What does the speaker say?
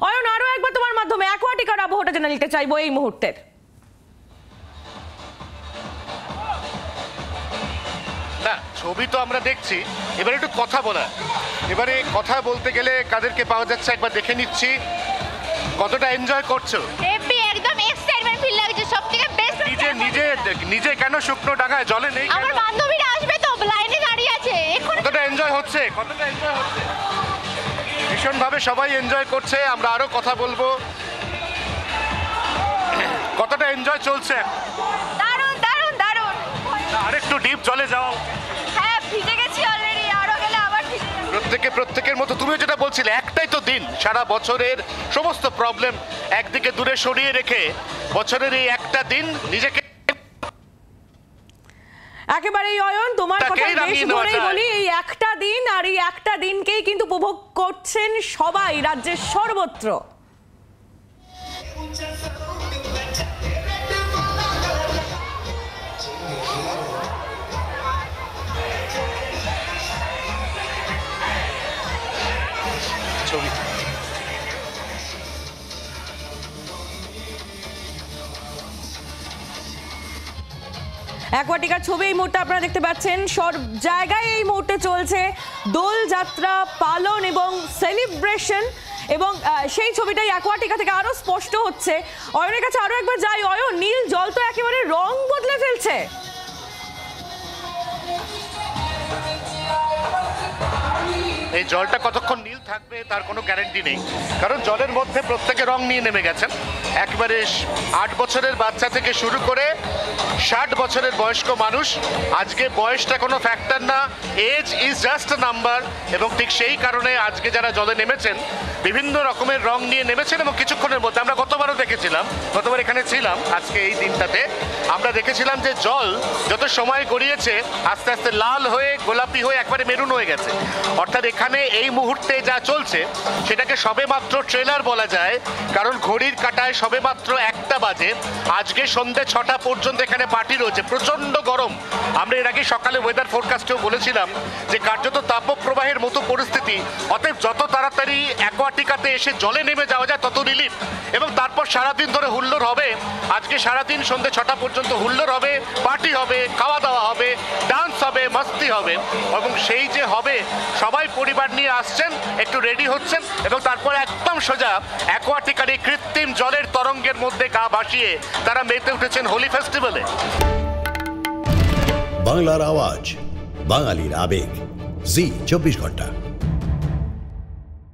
অয়ন, আরো একবার তোমার মাধ্যমে অ্যাকোয়াটিকার আবহাওয়াটা জেনে নিতে চাইবো এই মুহূর্তের। না, ছবি তো আমরা দেখছি, এবারে একটু কথা বলা। এবারে কথা বলতে গেলে কাদেরকে পাওয়া যাচ্ছে একবার দেখে নিচ্ছি। কতটা এনজয় করছো? হেভি, একদম এক্সাইটমেন্ট ফিল লাগছে। সবথেকে বেস্ট নিজে কেন শুকনো ডাঙায় জলে নেই? আমার বান্ধবীরা আসবে তো, লাইনে দাঁড়িয়ে আছে। কতটা এনজয় হচ্ছে? ভীষণভাবে সবাই এনজয় করছে। আমরা আরো কথা বলবো। কতটা এনজয় চলছে? দারুণ দারুণ দারুণ। আরেকটু ডিপ জলে যাও। হ্যাঁ, ভিজে গেছি অলরেডি, আরো গেলে আবার ভিজে যাব। প্রত্যেকের মতো তুমিও যেটা বলছিলে, একটাই তো দিন, সারা বছরের সমস্ত প্রবলেম একদিকে দূরে সরিয়ে রেখে বছরের এই একটা দিন নিজেকে একেবারেই অয়ন, তোমার কথা বেশ ধরেই বলি, এই একটা দিন আর এই একটা দিনকেই কিন্তু উপভোগ করছেন সবাই রাজ্যের সর্বত্র। ছবি অ্যাকোয়াটিকার ছবি এই মুহূর্তে আপনারা দেখতে পাচ্ছেন। সব জায়গায় এই মুহূর্তে চলছে দোল যাত্রা পালন এবং সেলিব্রেশন, এবং সেই ছবিটাই অ্যাকোয়াটিকা থেকে আরো স্পষ্ট হচ্ছে। অয়নের কাছে আরো একবার যাই। অয়ন, নীল জল তো একেবারে রং বদলে ফেলছে। এই জলটা কতক্ষণ নীল থাকবে তার কোনো গ্যারান্টি নেই, কারণ জলের মধ্যে প্রত্যেকে রং নিয়ে নেমে গেছেন। একবারে 8 বছরের বাচ্চা থেকে শুরু করে 60 বছরের বয়স্ক মানুষ। আজকে বয়সটা কোনো ফ্যাক্টর না, age is just a number. এবং ঠিক সেই কারণে আজকে যারা জলে নেমেছেন বিভিন্ন রকমের রং নিয়ে নেমেছেন। এবং কিছুক্ষণের মধ্যে আমরা গতবারও দেখেছিলাম, গতবার এখানে ছিলাম, আজকে এই দিনটাতে আমরা দেখেছিলাম যে জল যত সময় গড়িয়েছে আস্তে আস্তে লাল হয়ে গোলাপি হয়ে একবারে মেরুন হয়ে গেছে। অর্থাৎ এখানে এই মুহূর্তে যা চলছে সেটাকে সবেমাত্র ট্রেলার বলা যায়, কারণ ঘড়ির কাঁটায় সবেমাত্র 1টা বাজে। আজকে সন্ধ্যে 6টা পর্যন্ত এখানে পার্টি রয়েছে। প্রচন্ড গরম। আমরা এর আগে সকালে ওয়েদার ফোরকাস্টেও বলেছিলাম যে কার্যত তাপপ্রবাহের মতো পরিস্থিতি। অতএব যত তাড়াতাড়ি অ্যাকোয়াটিকাতে এসে জলে নেমে যাওয়া যায় তত রিলিফ। এবং তারপর সারাদিন ধরে হুল্লোড় হবে। আজকে সারাদিন সন্ধ্যে 6টা পর্যন্ত হুল্লোড় হবে, পার্টি হবে, খাওয়া দাওয়া হবে, ডান্স হবে, মাস্তি হবে। এবং সেই যে হবে, সবাই পরিবার নিয়ে আসছেন, একটু রেডি হচ্ছেন, এবং তারপর একদম সোজা অ্যাকোয়াটিকার এই কৃত্রিম জলের তরঙ্গের মধ্যে গা ভাসিয়ে তারা মেতে উঠেছেন হোলি ফেস্টিভ্যালে। বাংলার আওয়াজ, বাঙালির আবেগ, জি 24 ঘন্টা।